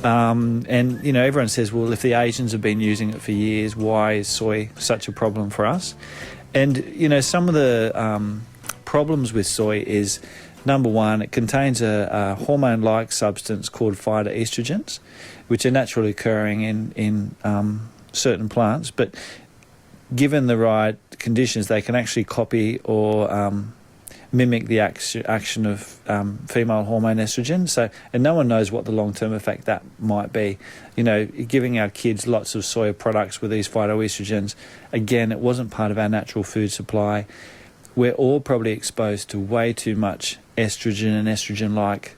And, everyone says, well, if the Asians have been using it for years, why is soy such a problem for us? And, some of the problems with soy is, number one, it contains a hormone-like substance called phytoestrogens, which are naturally occurring in certain plants, but given the right conditions, they can actually copy or mimic the action of female hormone estrogen. So, and no one knows what the long-term effect that might be. Giving our kids lots of soya products with these phytoestrogens, again, it wasn't part of our natural food supply. We're all probably exposed to way too much estrogen and estrogen-like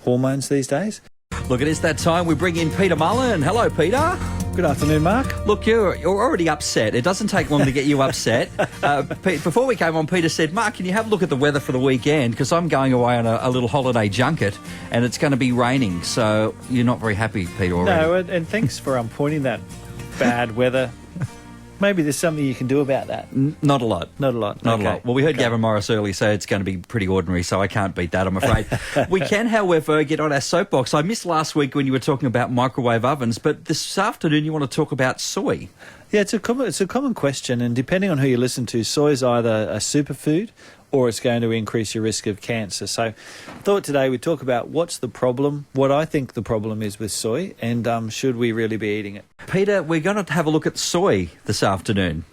hormones these days. Look, it is that time we bring in Peter Mullen. Hello, Peter. Good afternoon, Mark. Look, you're already upset. It doesn't take long to get you upset. Before we came on, Peter said, Mark, can you have a look at the weather for the weekend? Because I'm going away on a little holiday junket and it's going to be raining. So you're not very happy, Peter, already. No, and thanks for pointing that bad weather. Maybe there's something you can do about that. Not a lot. Not a lot. Not Okay. a lot. Well, we heard Gavin Morris earlier say it's going to be pretty ordinary, so I can't beat that, I'm afraid. We can, however, get on our soapbox. I missed last week when you were talking about microwave ovens, but this afternoon you want to talk about soy. Yeah, it's a common question, and depending on who you listen to, soy is either a superfood or it's going to increase your risk of cancer. So I thought today we'd talk about what's the problem, what I think the problem is with soy, and should we really be eating it? Peter, we're going to have a look at soy this afternoon.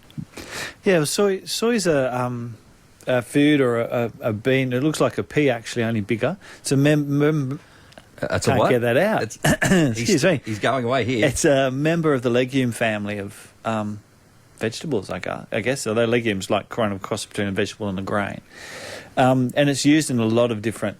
Yeah, well, soy's a food or a bean. It looks like a pea, actually, only bigger. It's a That's a can't what? get that out. Excuse me. He's going away here. It's a member of the legume family of vegetables, I guess. So they're legumes, like kind of cross between a vegetable and a grain. And it's used in a lot of different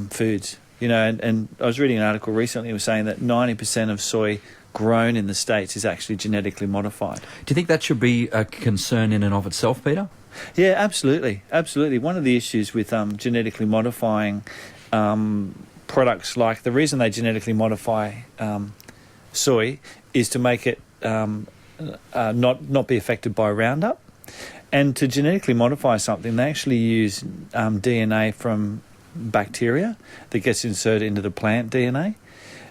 foods. And I was reading an article recently that was saying that 90% of soy grown in the States is actually genetically modified. Do you think that should be a concern in and of itself, Peter? Yeah, absolutely. Absolutely. One of the issues with genetically modifying products, like the reason they genetically modify soy is to make it not be affected by Roundup. And to genetically modify something, they actually use DNA from bacteria that gets inserted into the plant DNA.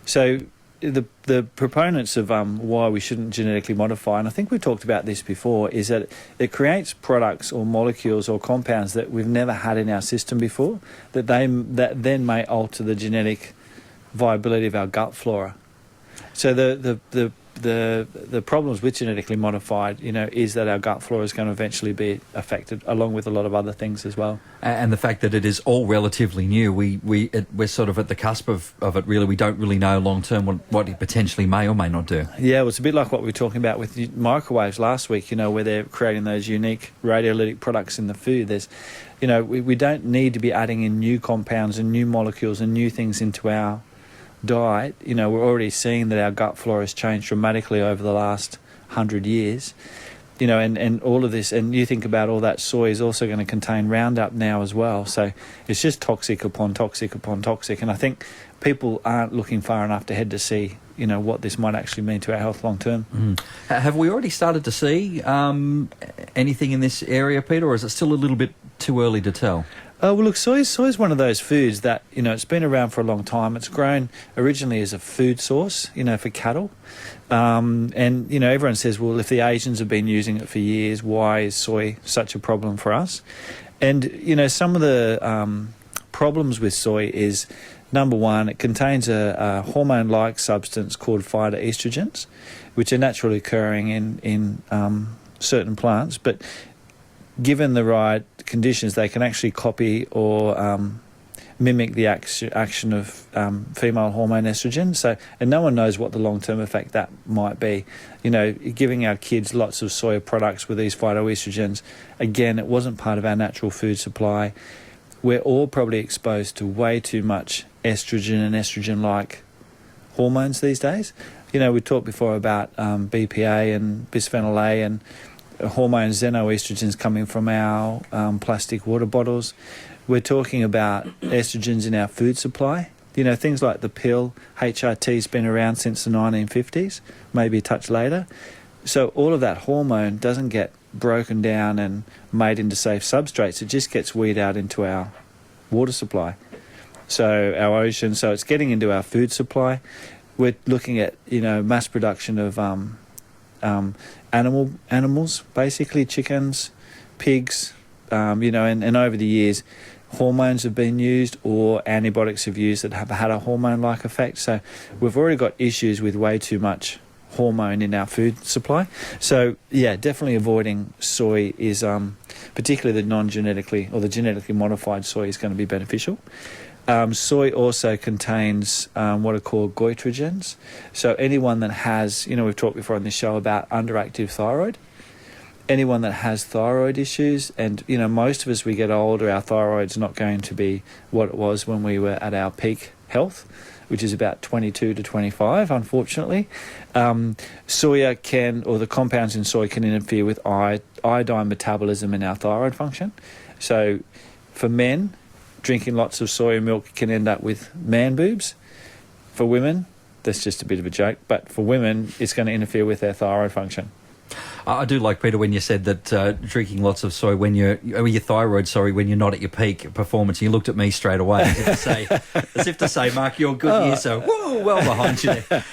So the proponents of why we shouldn't genetically modify, and I think we've talked about this before, is that it creates products or molecules or compounds that we've never had in our system before, that then may alter the genetic viability of our gut flora. So the problems with genetically modified, is that our gut flora is going to eventually be affected, along with a lot of other things as well. And the fact that it is all relatively new, we're sort of at the cusp of it, really. We don't really know long term what it potentially may or may not do. Yeah, well, it's a bit like what we were talking about with microwaves last week, where they're creating those unique radiolytic products in the food. There's, we don't need to be adding in new compounds and new molecules and new things into our diet. We're already seeing that our gut flora has changed dramatically over the last 100 years. And all of this, and you think about all that soy is also going to contain Roundup now as well. So it's just toxic upon toxic upon toxic. And I think people aren't looking far enough ahead to see, what this might actually mean to our health long term. Mm. Have we already started to see anything in this area, Peter, or is it still a little bit too early to tell? Well, look, soy is one of those foods that, it's been around for a long time. It's grown originally as a food source, for cattle. And, everyone says, well, if the Asians have been using it for years, why is soy such a problem for us? And, some of the problems with soy is, number one, it contains a hormone-like substance called phytoestrogens, which are naturally occurring in certain plants, but given the right conditions, they can actually copy or mimic the action of female hormone estrogen. So, and no one knows what the long-term effect that might be. Giving our kids lots of soya products with these phytoestrogens, again, it wasn't part of our natural food supply. We're all probably exposed to way too much estrogen and estrogen-like hormones these days. We talked before about BPA and bisphenol A and hormone xenoestrogens coming from our plastic water bottles. We're talking about estrogens in our food supply. Things like the pill, HRT's been around since the 1950s, maybe a touch later. So all of that hormone doesn't get broken down and made into safe substrates. It just gets weeded out into our water supply. so our ocean. So it's getting into our food supply. We're looking at, mass production of animals, basically chickens, pigs, and over the years, hormones have been used or antibiotics have used that have had a hormone-like effect. So we've already got issues with way too much hormone in our food supply. So yeah, definitely avoiding soy is, particularly the non-genetically or the genetically modified soy, is going to be beneficial. Soy also contains what are called goitrogens. So anyone that has, we've talked before on this show about underactive thyroid. Anyone that has thyroid issues, and most of us, we get older, our thyroid's not going to be what it was when we were at our peak health, which is about 22 to 25, unfortunately. Soya or the compounds in soy can interfere with iodine metabolism in our thyroid function. So for men, drinking lots of soya milk can end up with man boobs. For women, that's just a bit of a joke, but for women, it's going to interfere with their thyroid function. I do like, Peter, when you said that drinking lots of soy when your thyroid, when you're not at your peak performance. You looked at me straight away as if to say, Mark, you're good here, so well behind you there.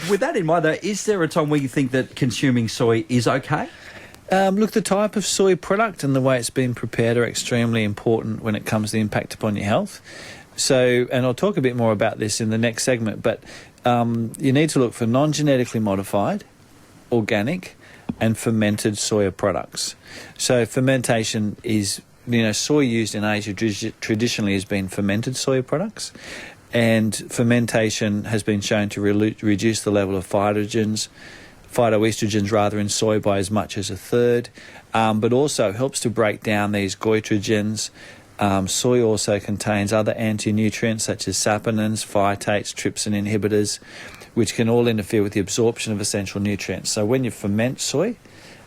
With that in mind, though, is there a time where you think that consuming soy is okay? Look, the type of soy product and the way it's been prepared are extremely important when it comes to the impact upon your health. So, and I'll talk a bit more about this in the next segment, but you need to look for non-genetically modified, organic, and fermented soya products. So fermentation is, soy used in Asia traditionally has been fermented soya products, and fermentation has been shown to reduce the level of phytoestrogens in soy by as much as a third, but also helps to break down these goitrogens. Soy also contains other anti-nutrients such as saponins, phytates, trypsin inhibitors, which can all interfere with the absorption of essential nutrients. So when you ferment soy,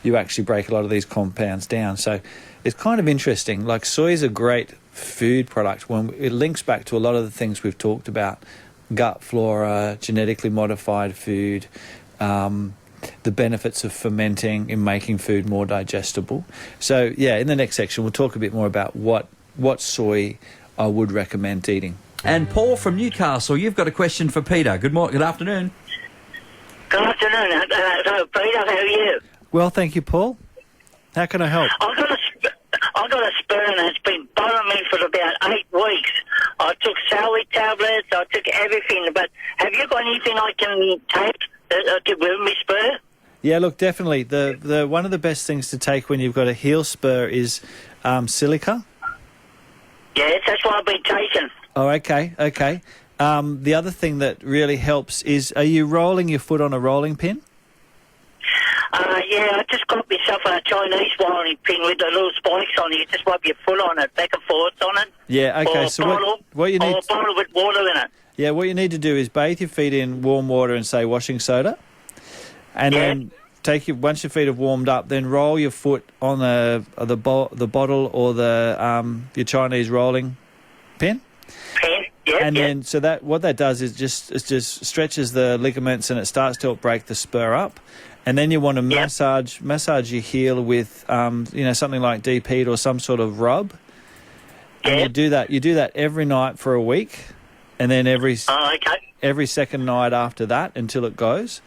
you actually break a lot of these compounds down. So it's kind of interesting. Like, soy is a great food product when it links back to a lot of the things we've talked about: gut flora, genetically modified food, the benefits of fermenting in making food more digestible. So yeah, in the next section, we'll talk a bit more about what soy I would recommend eating. And Paul from Newcastle, you've got a question for Peter. Good afternoon. Good afternoon. Hello, Peter. How are you? Well, thank you, Paul. How can I help? I've got a sperm that's been bothering me for about 8 weeks. I took celery tablets, I took everything, but have you got anything I can take to remove my spur? Yeah, look, definitely. The one of the best things to take when you've got a heel spur is silica. Yes, that's what I've been taking. Oh, okay. The other thing that really helps is, are you rolling your foot on a rolling pin? Yeah, I just got myself a Chinese rolling pin with the little spikes on it. You just wipe your foot on it, back and forth on it. Yeah, okay. So what you need... Or a bottle with water in it. Yeah, what you need to do is bathe your feet in warm water and, say, washing soda. And then once your feet have warmed up, then roll your foot on the bottle or your Chinese rolling pin. And then, so that what that does is just stretches the ligaments and it starts to help break the spur up. And then you want to massage your heel with something like deep heat or some sort of rub. And you do that every night for a week, and then every second night after that until it goes.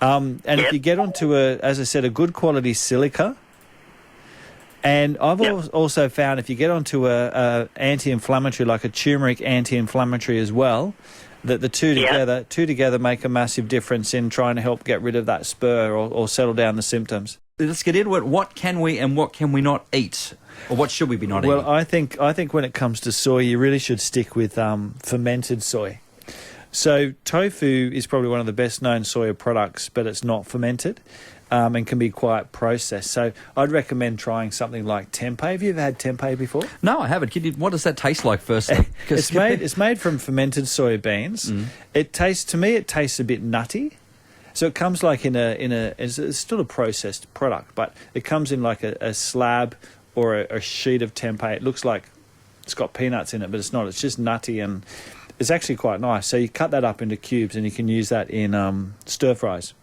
And if you get onto as I said, a good quality silica. And I've also found if you get onto a anti-inflammatory, like a turmeric anti-inflammatory as well, that the two together make a massive difference in trying to help get rid of that spur or settle down the symptoms. Let's get into it. What can we and what can we not eat? Or what should we be not eating? Well, I think when it comes to soy, you really should stick with fermented soy. So tofu is probably one of the best known soya products, but it's not fermented. And can be quite processed. So I'd recommend trying something like tempeh. Have you ever had tempeh before? No, I haven't. What does that taste like firstly? It's made from fermented soybeans. It tastes a bit nutty. So it comes like it's still a processed product, but it comes in like a slab or a sheet of tempeh. It looks like it's got peanuts in it, but it's not. It's just nutty and it's actually quite nice. So you cut that up into cubes and you can use that in stir fries.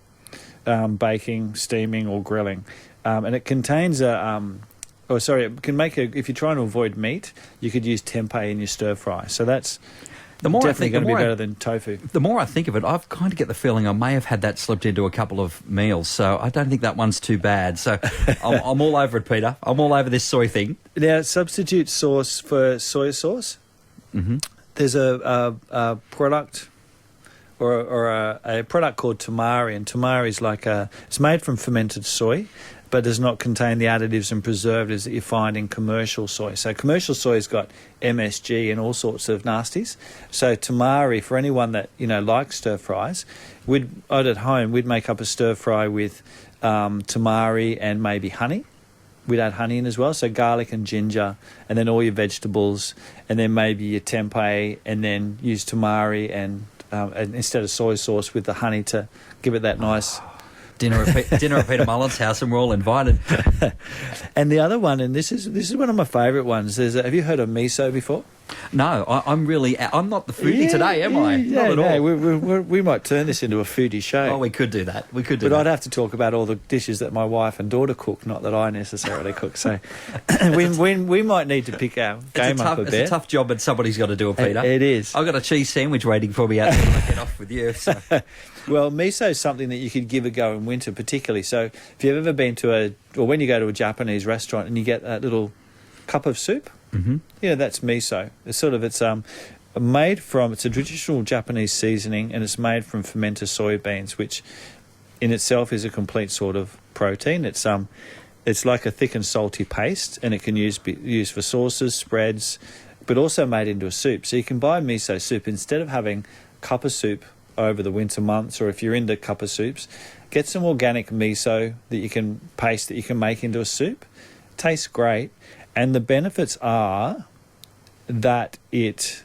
Baking, steaming or grilling. And it contains or sorry, it can make if you're trying to avoid meat, you could use tempeh in your stir fry. So that's definitely going to be better than tofu. The more I think of it, I've kind of get the feeling I may have had that slipped into a couple of meals, so I don't think that one's too bad. So I'm all over it, Peter. I'm all over this soy thing. Now, substitute sauce for soy sauce. Mm-hmm. There's a product or a product called tamari, and tamari is it's made from fermented soy, but does not contain the additives and preservatives that you find in commercial soy. So commercial soy has got MSG and all sorts of nasties. So tamari, for anyone that likes stir fries, at home we'd make up a stir fry with tamari and maybe honey. We'd add honey in as well, so garlic and ginger, and then all your vegetables, and then maybe your tempeh, and then use tamari and instead of soy sauce with the honey to give it that nice. Dinner at Peter Mullen's house, and we're all invited. And the other one, and this is one of my favourite ones. Have you heard of miso before? No, I'm not the foodie today, am I? Not at all. We might turn this into a foodie show. Oh, we could do that. But I'd have to talk about all the dishes that my wife and daughter cook, not that I necessarily cook. So we might need to pick our game up a bit. It's a tough job, but somebody's got to do it, Peter. It is. I've got a cheese sandwich waiting for me out there when I get off with you. So. Well, miso is something that you could give a go in winter, particularly. So if you've ever been to when you go to a Japanese restaurant and you get that little cup of soup, that's miso. It's made from, it's a traditional Japanese seasoning, and it's made from fermented soybeans, which in itself is a complete sort of protein. It's like a thick and salty paste, and it can be used for sauces, spreads, but also made into a soup. So you can buy miso soup instead of having a cup of soup over the winter months, or if you're into cup of soups, get some organic miso that you can make into a soup. Tastes great, and the benefits are that it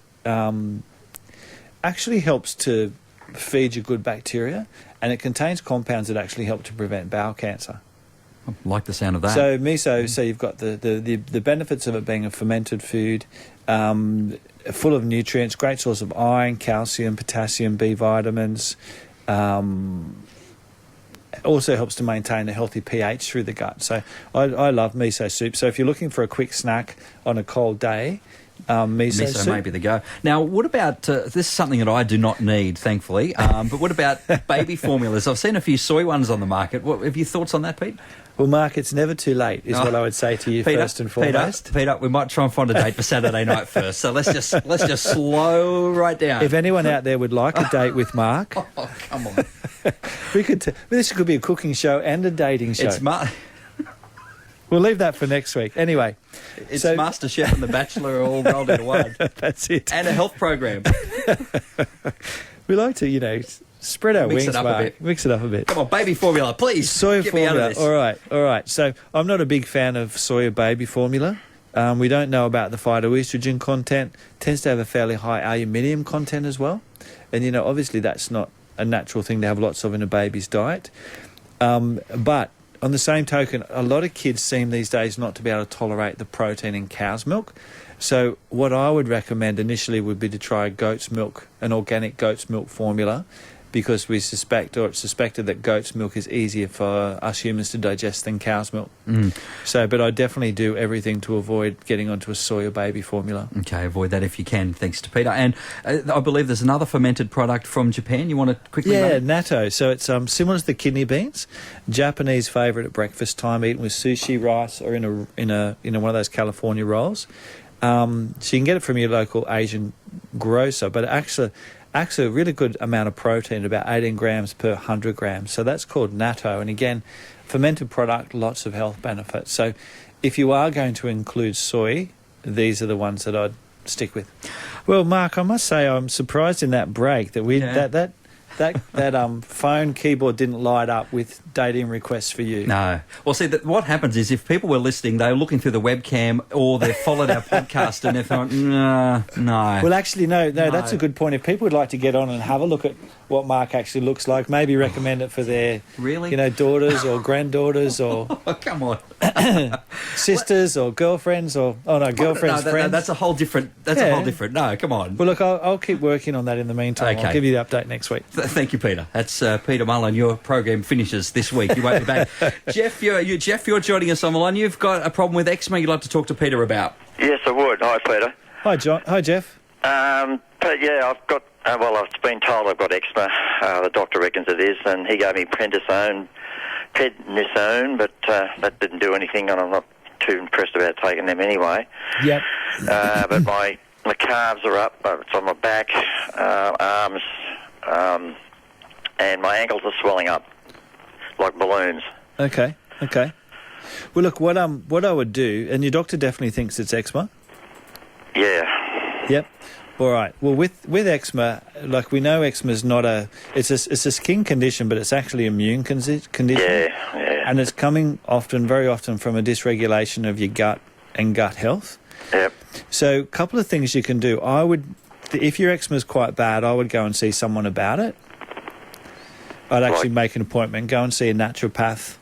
actually helps to feed you good bacteria, and it contains compounds that actually help to prevent bowel cancer. I like the sound of that. So miso, so you've got the benefits of it being a fermented food, full of nutrients, great source of iron, calcium, potassium, B vitamins. Also helps to maintain a healthy pH through the gut. So I love miso soup. So if you're looking for a quick snack on a cold day, miso soup may be the go. Now, what about this is something that I do not need, thankfully. But what about baby formulas? I've seen a few soy ones on the market. What have your thoughts on that, Pete? Well, Mark, it's never too late, is what I would say to you, Peter, first and foremost. Peter, we might try and find a date for Saturday night first. So let's just slow right down. If anyone out there would like a date with Mark, oh, come on, this could be a cooking show and a dating show. We'll leave that for next week. Anyway, it's MasterChef and The Bachelor all rolled into one. That's it, and a health program. We like to, spread our wings, Mark. Mix it up a bit. Come on, baby formula, please. Soya Get formula. Me out of this. All right. So I'm not a big fan of soya baby formula. We don't know about the phytoestrogen content. Tends to have a fairly high aluminium content as well. And, obviously that's not a natural thing to have lots of in a baby's diet. But on the same token, a lot of kids seem these days not to be able to tolerate the protein in cow's milk. So what I would recommend initially would be to try goat's milk, an organic goat's milk formula, because it's suspected that goat's milk is easier for us humans to digest than cow's milk. But I definitely do everything to avoid getting onto a soya baby formula. Okay, avoid that if you can, thanks to Peter. And I believe there's another fermented product from Japan. You want to quickly run? Natto. So it's similar to the kidney beans, Japanese favourite at breakfast time, eaten with sushi, rice, or in a one of those California rolls. So you can get it from your local Asian grocer, but actually a really good amount of protein, about 18 grams per 100 grams. So that's called natto. And again, fermented product, lots of health benefits. So if you are going to include soy, these are the ones that I'd stick with. Well, Mark, I must say I'm surprised in that break that that phone keyboard didn't light up with dating requests for you. No. Well, see, what happens is if people were listening, they were looking through the webcam or they followed our podcast and they thought, no. Well, actually, no, that's a good point. If people would like to get on and have a look at what Mark actually looks like. Maybe recommend it for their, Really? daughters or granddaughters or Oh, come on. sisters or girlfriends or girlfriends, friends. That's a whole different. That's a Yeah. whole different. No, come on. Well, look, I'll keep working on that in the meantime. Okay. I'll give you the update next week. Thank you, Peter. That's Peter Mullen. Your program finishes this week. You won't be back. Jeff, you're joining us on the line. You've got a problem with eczema you'd like to talk to Peter about. Yes, I would. Hi, Peter. Hi, John. Hi, Jeff. But yeah, I've got. I've been told I've got eczema. The doctor reckons it is, and he gave me prednisone, but that didn't do anything, and I'm not too impressed about taking them anyway. Yep. But my calves are up. It's on my back, arms, and my ankles are swelling up like balloons. Okay. Well, look, what I would do, and your doctor definitely thinks it's eczema. Yeah. Yep. All right. Well, with eczema, like we know, eczema is not it's a skin condition, but it's actually an immune condition. Yeah. And it's coming very often from a dysregulation of your gut and gut health. Yep. So, a couple of things you can do. If your eczema is quite bad, I would go and see someone about it. I'd actually make an appointment, go and see a naturopath,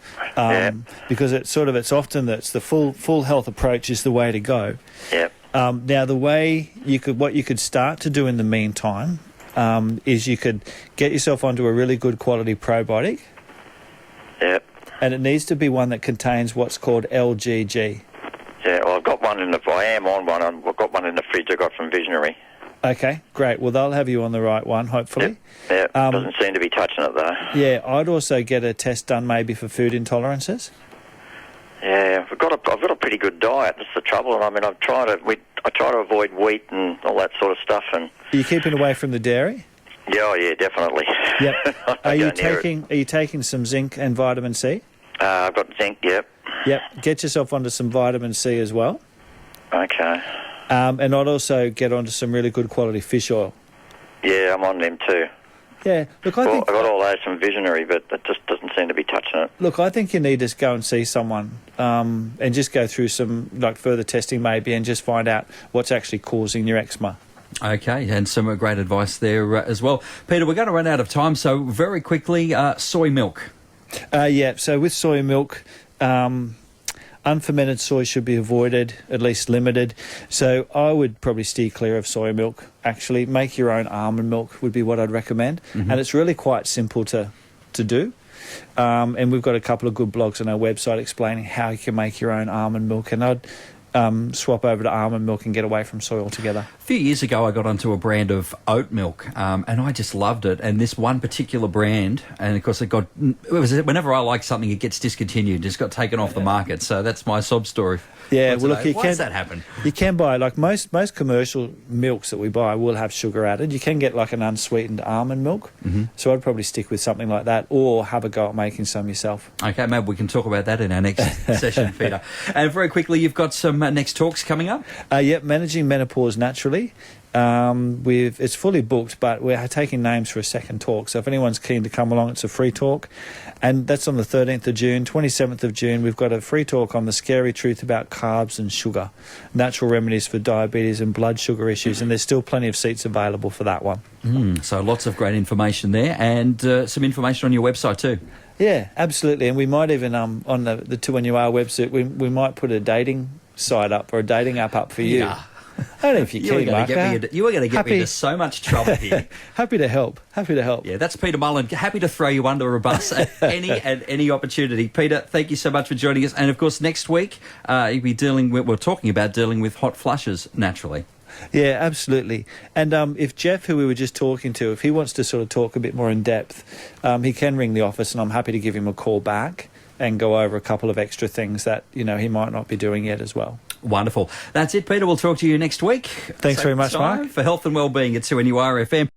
because it's often that's the full health approach is the way to go. Yep. Now, what you could start to do in the meantime is you could get yourself onto a really good quality probiotic. Yep. And it needs to be one that contains what's called LGG. Yeah, well, I've got one I am on one. I've got one in the fridge I got from Visionary. Okay, great. Well, they'll have you on the right one, hopefully. Yep. Doesn't seem to be touching it, though. Yeah, I'd also get a test done maybe for food intolerances. Yeah, I've got a pretty good diet. That's the trouble. And I mean, I try to avoid wheat and all that sort of stuff. And Are you keeping away from the dairy? yeah, definitely. Yep. Are you taking some zinc and vitamin C? I've got zinc. Yep. Yep. Get yourself onto some vitamin C as well. Okay. And I'd also get onto some really good quality fish oil. Yeah, I'm on them too. Yeah, look, I think... I got all those from Visionary, but that just doesn't seem to be touching it. Look, I think you need to go and see someone and just go through some further testing maybe and just find out what's actually causing your eczema. Okay, and some great advice there as well. Peter, we're going to run out of time, so very quickly, soy milk. Yeah, so with soy milk... unfermented soy should be avoided, at least limited. So I would probably steer clear of soy milk. Actually, make your own almond milk would be what I'd recommend. Mm-hmm. And it's really quite simple to do. And we've got a couple of good blogs on our website explaining how you can make your own almond milk. And I'd swap over to almond milk and get away from soy altogether. A few years ago, I got onto a brand of oat milk, and I just loved it. And this one particular brand, and of course, whenever I like something, it gets discontinued. It's got taken off the market. So that's my sob story. Yeah, well, look, why does that happen? You can buy, like most commercial milks that we buy will have sugar added. You can get like an unsweetened almond milk. Mm-hmm. So I'd probably stick with something like that or have a go at making some yourself. Okay, maybe we can talk about that in our next session, Peter. And very quickly, you've got some next talks coming up? Yep, Managing Menopause Naturally. It's fully booked, but we're taking names for a second talk. So if anyone's keen to come along, it's a free talk. And that's on the 13th of June. 27th of June, we've got a free talk on the scary truth about carbs and sugar, natural remedies for diabetes and blood sugar issues. And there's still plenty of seats available for that one. So lots of great information there, and some information on your website too. Yeah, absolutely. And we might even, on the 2NUR website, we might put a dating site up or a dating app up for you. Yeah. I don't know if you can, Mark. You were going to get me into so much trouble here. Happy to help. Yeah, that's Peter Mullen. Happy to throw you under a bus at any opportunity. Peter, thank you so much for joining us. And of course, next week we're talking about dealing with hot flushes naturally. Yeah, absolutely. And if Jeff, who we were just talking to, if he wants to sort of talk a bit more in depth, he can ring the office, and I'm happy to give him a call back and go over a couple of extra things that he might not be doing yet as well. Wonderful. That's it, Peter. We'll talk to you next week. Thanks very much, Mark. For Health and Wellbeing at 2NUR FM.